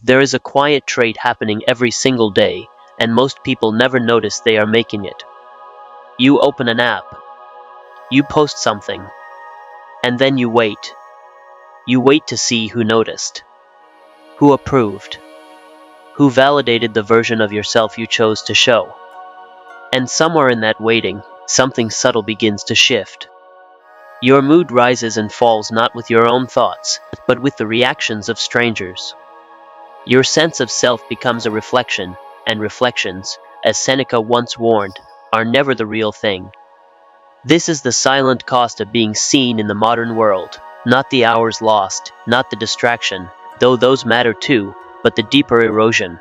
There is a quiet trait happening every single day, and most people never notice they are making it. You open an app, you post something, and then you wait. You wait to see who noticed, who approved, who validated the version of yourself you chose to show. And somewhere in that waiting, something subtle begins to shift. Your mood rises and falls not with your own thoughts, but with the reactions of strangers. Your sense of self becomes a reflection, and reflections, as Seneca once warned, are never the real thing. This is the silent cost of being seen in the modern world, not the hours lost, not the distraction, though those matter too, but the deeper erosion.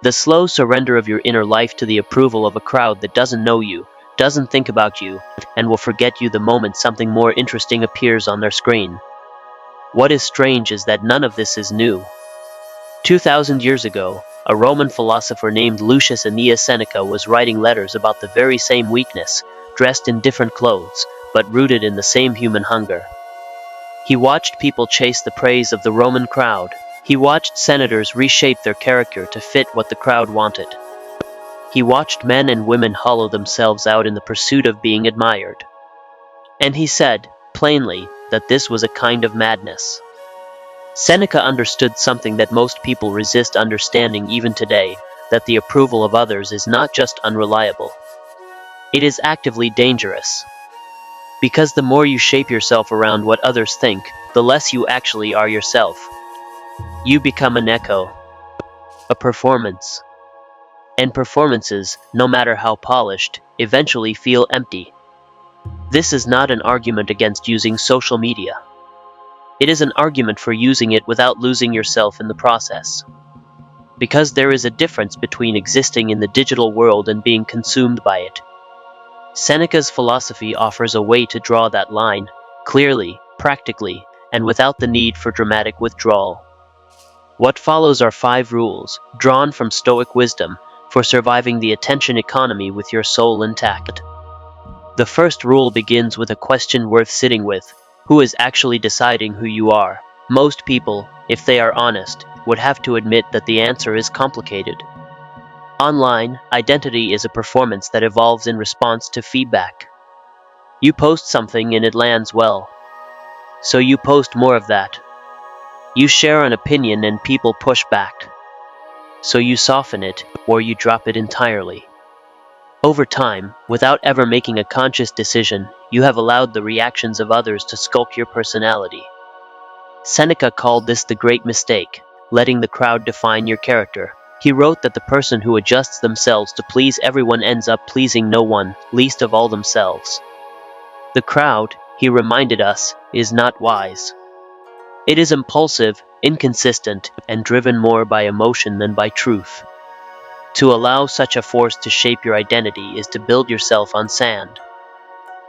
The slow surrender of your inner life to the approval of a crowd that doesn't know you, doesn't think about you, and will forget you the moment something more interesting appears on their screen. What is strange is that none of this is new. 2,000 years ago, a Roman philosopher named Lucius Aeneas Seneca was writing letters about the very same weakness, dressed in different clothes, but rooted in the same human hunger. He watched people chase the praise of the Roman crowd. He watched senators reshape their character to fit what the crowd wanted. He watched men and women hollow themselves out in the pursuit of being admired. And he said, plainly, that this was a kind of madness. Seneca understood something that most people resist understanding even today, that the approval of others is not just unreliable. It is actively dangerous. Because the more you shape yourself around what others think, the less you actually are yourself. You become an echo, a performance. And performances, no matter how polished, eventually feel empty. This is not an argument against using social media. It is an argument for using it without losing yourself in the process. Because there is a difference between existing in the digital world and being consumed by it. Seneca's philosophy offers a way to draw that line, clearly, practically, and without the need for dramatic withdrawal. What follows are 5 rules, drawn from Stoic wisdom, for surviving the attention economy with your soul intact. The first rule begins with a question worth sitting with. Who is actually deciding who you are? Most people, if they are honest, would have to admit that the answer is complicated. Online, identity is a performance that evolves in response to feedback. You post something and it lands well. So you post more of that. You share an opinion and people push back. So you soften it, or you drop it entirely. Over time, without ever making a conscious decision, you have allowed the reactions of others to sculpt your personality. Seneca called this the great mistake, letting the crowd define your character. He wrote that the person who adjusts themselves to please everyone ends up pleasing no one, least of all themselves. The crowd, he reminded us, is not wise. It is impulsive, inconsistent, and driven more by emotion than by truth. To allow such a force to shape your identity is to build yourself on sand.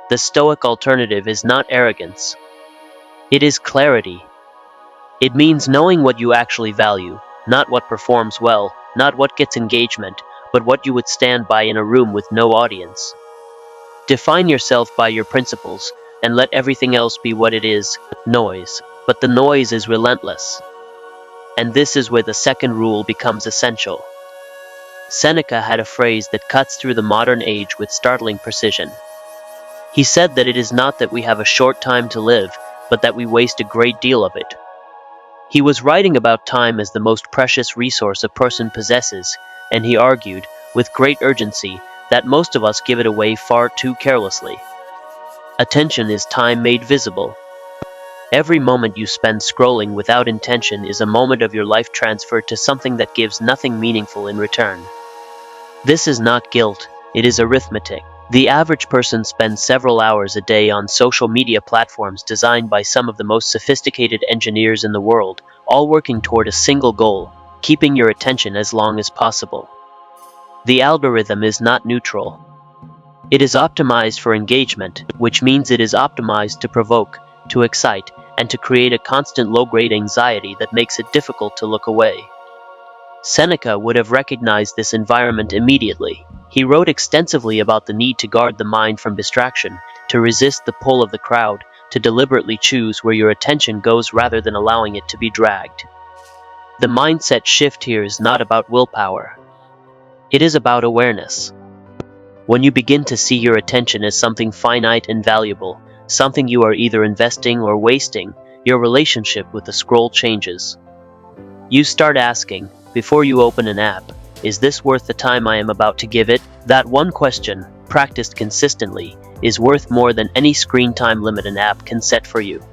The Stoic alternative is not arrogance. It is clarity. It means knowing what you actually value, not what performs well, not what gets engagement, but what you would stand by in a room with no audience. Define yourself by your principles, and let everything else be what it is, noise. But the noise is relentless. And this is where the second rule becomes essential. Seneca had a phrase that cuts through the modern age with startling precision. He said that it is not that we have a short time to live, but that we waste a great deal of it. He was writing about time as the most precious resource a person possesses, and he argued, with great urgency, that most of us give it away far too carelessly. Attention is time made visible. Every moment you spend scrolling without intention is a moment of your life transferred to something that gives nothing meaningful in return. This is not guilt, it is arithmetic. The average person spends several hours a day on social media platforms designed by some of the most sophisticated engineers in the world, all working toward a single goal, keeping your attention as long as possible. The algorithm is not neutral. It is optimized for engagement, which means it is optimized to provoke, to excite, and to create a constant low-grade anxiety that makes it difficult to look away. Seneca would have recognized this environment immediately. He wrote extensively about the need to guard the mind from distraction, to resist the pull of the crowd, to deliberately choose where your attention goes rather than allowing it to be dragged. The mindset shift here is not about willpower. It is about awareness. When you begin to see your attention as something finite and valuable, something you are either investing or wasting, your relationship with the scroll changes. You start asking, before you open an app, is this worth the time I am about to give it? That one question, practiced consistently, is worth more than any screen time limit an app can set for you.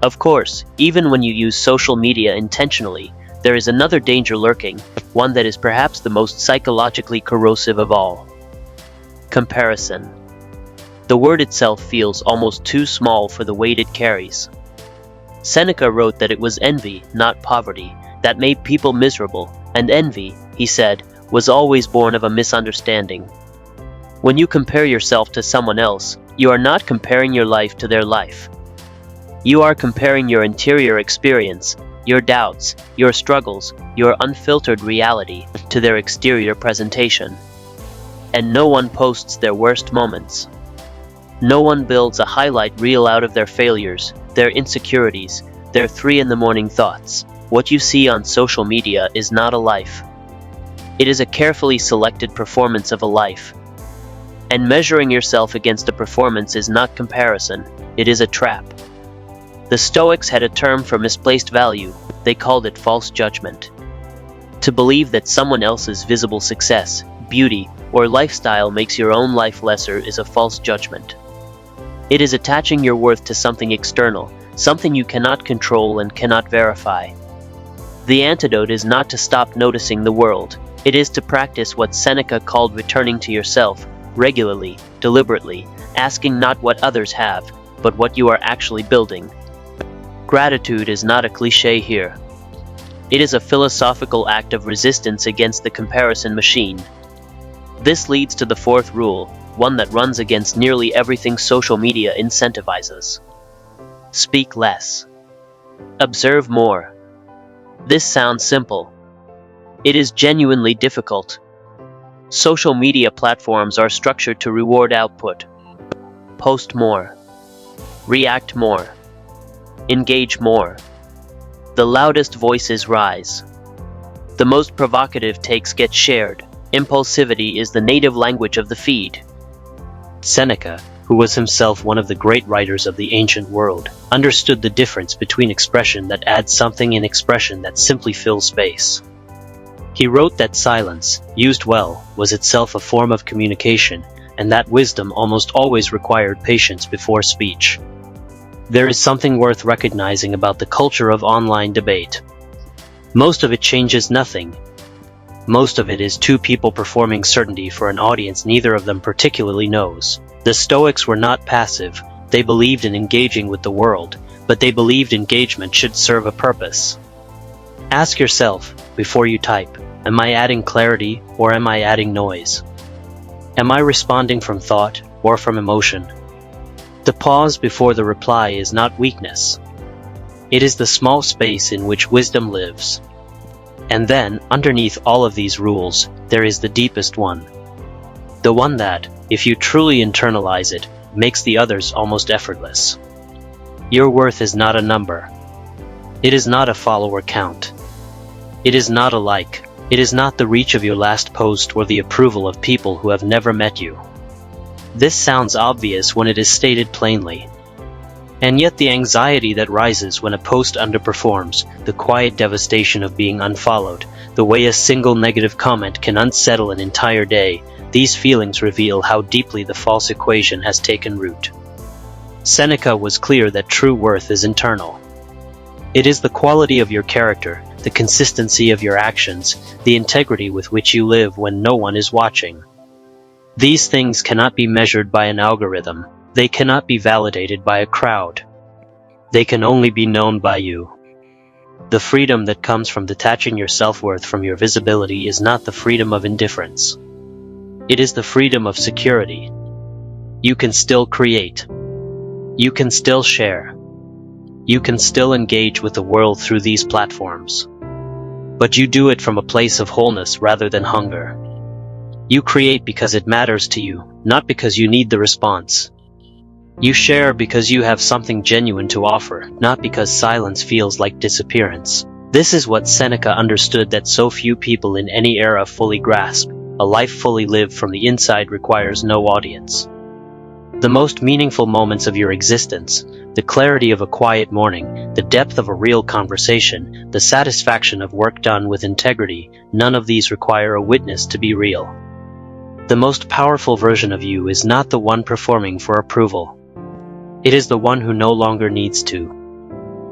Of course, even when you use social media intentionally, there is another danger lurking, one that is perhaps the most psychologically corrosive of all. Comparison. The word itself feels almost too small for the weight it carries. Seneca wrote that it was envy, not poverty, that made people miserable, and envy, he said, was always born of a misunderstanding. When you compare yourself to someone else, you are not comparing your life to their life. You are comparing your interior experience, your doubts, your struggles, your unfiltered reality, to their exterior presentation. And no one posts their worst moments. No one builds a highlight reel out of their failures, their insecurities, their 3 a.m. thoughts. What you see on social media is not a life. It is a carefully selected performance of a life. And measuring yourself against a performance is not comparison, it is a trap. The Stoics had a term for misplaced value. They called it false judgment. To believe that someone else's visible success, beauty, or lifestyle makes your own life lesser is a false judgment. It is attaching your worth to something external, something you cannot control and cannot verify. The antidote is not to stop noticing the world. It is to practice what Seneca called returning to yourself, regularly, deliberately, asking not what others have, but what you are actually building. Gratitude is not a cliché here. It is a philosophical act of resistance against the comparison machine. This leads to the fourth rule, one that runs against nearly everything social media incentivizes. Speak less. Observe more. This sounds simple. It is genuinely difficult. Social media platforms are structured to reward output. Post more. React more. Engage more. The loudest voices rise. The most provocative takes get shared. Impulsivity is the native language of the feed. Seneca, who was himself one of the great writers of the ancient world, understood the difference between expression that adds something and expression that simply fills space. He wrote that silence, used well, was itself a form of communication, and that wisdom almost always required patience before speech. There is something worth recognizing about the culture of online debate. Most of it changes nothing. Most of it is two people performing certainty for an audience neither of them particularly knows. The Stoics were not passive. They believed in engaging with the world, but they believed engagement should serve a purpose. Ask yourself, before you type, am I adding clarity or am I adding noise? Am I responding from thought or from emotion? The pause before the reply is not weakness. It is the small space in which wisdom lives. And then, underneath all of these rules, there is the deepest one. The one that, if you truly internalize it, makes the others almost effortless. Your worth is not a number. It is not a follower count. It is not a like. It is not the reach of your last post or the approval of people who have never met you. This sounds obvious when it is stated plainly. And yet the anxiety that rises when a post underperforms, the quiet devastation of being unfollowed, the way a single negative comment can unsettle an entire day, these feelings reveal how deeply the false equation has taken root. Seneca was clear that true worth is internal. It is the quality of your character, the consistency of your actions, the integrity with which you live when no one is watching. These things cannot be measured by an algorithm. They cannot be validated by a crowd. They can only be known by you. The freedom that comes from detaching your self-worth from your visibility is not the freedom of indifference. It is the freedom of security. You can still create. You can still share. You can still engage with the world through these platforms. But you do it from a place of wholeness rather than hunger. You create because it matters to you, not because you need the response. You share because you have something genuine to offer, not because silence feels like disappearance. This is what Seneca understood that so few people in any era fully grasp. A life fully lived from the inside requires no audience. The most meaningful moments of your existence, the clarity of a quiet morning, the depth of a real conversation, the satisfaction of work done with integrity, none of these require a witness to be real. The most powerful version of you is not the one performing for approval. It is the one who no longer needs to.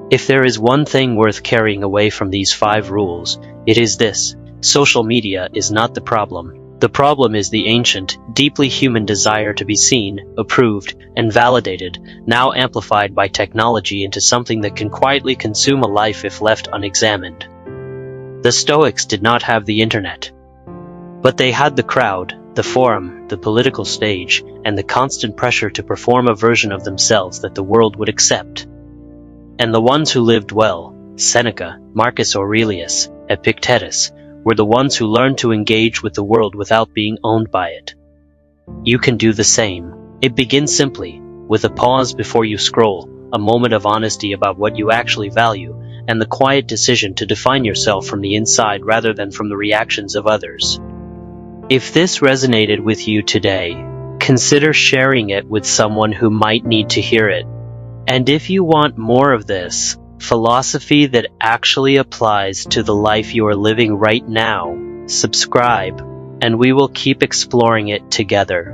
If there is one thing worth carrying away from these 5 rules, it is this: social media is not the problem. The problem is the ancient, deeply human desire to be seen, approved, and validated, now amplified by technology into something that can quietly consume a life if left unexamined. The Stoics did not have the internet, but they had the crowd, the forum, the political stage, and the constant pressure to perform a version of themselves that the world would accept. And the ones who lived well, Seneca, Marcus Aurelius, Epictetus, were the ones who learned to engage with the world without being owned by it. You can do the same. It begins simply, with a pause before you scroll, a moment of honesty about what you actually value, and the quiet decision to define yourself from the inside rather than from the reactions of others. If this resonated with you today, consider sharing it with someone who might need to hear it. And if you want more of this, philosophy that actually applies to the life you are living right now, subscribe, and we will keep exploring it together.